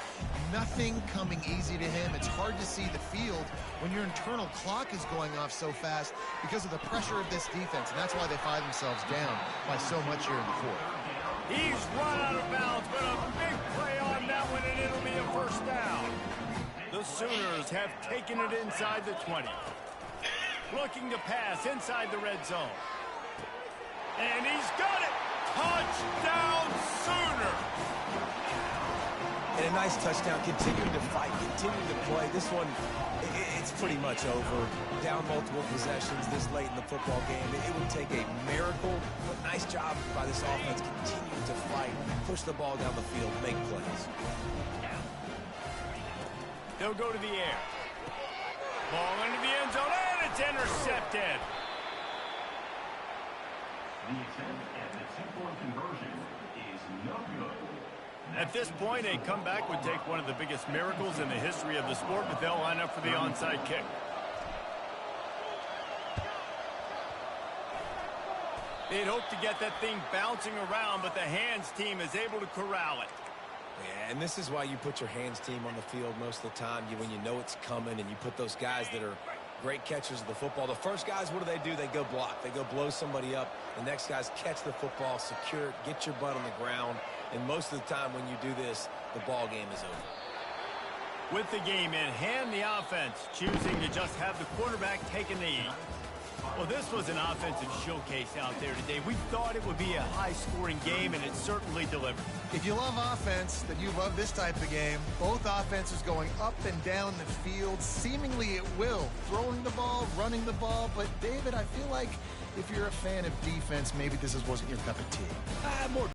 Nothing coming easy to him. It's hard to see the field when your internal clock is going off so fast because of the pressure of this defense, and that's why they find themselves down by so much here in the fourth. He's run out of bounds, but a big play on that one, and it'll be a first down. The Sooners have taken it inside the 20. Looking to pass inside the red zone. And he's got it! Touchdown, Sooner! And a nice touchdown, continuing to fight, continuing to play. This one, it's pretty much over. Down multiple possessions this late in the football game. It would take a miracle, but nice job by this offense continuing to fight, push the ball down the field, make plays. They'll go to the air. Ball into the end zone, and it's intercepted. The attempt at the two-point conversion is no good. At this point, a comeback would take one of the biggest miracles in the history of the sport, but they'll line up for the onside kick. They'd hope to get that thing bouncing around, but the hands team is able to corral it. Yeah, and this is why you put your hands team on the field most of the time. When you know it's coming, and you put those guys that are great catchers of the football. The first guys, what do? They go block. They go blow somebody up. The next guys catch the football, secure it, get your butt on the ground. And most of the time when you do this, the ball game is over. With the game in hand, the offense choosing to just have the quarterback take a knee. Well, this was an offensive showcase out there today. We thought it would be a high-scoring game, and it certainly delivered. If you love offense, then you love this type of game. Both offenses going up and down the field, seemingly at will. Throwing the ball, running the ball. But, David, I feel like if you're a fan of defense, maybe this wasn't your cup of tea. More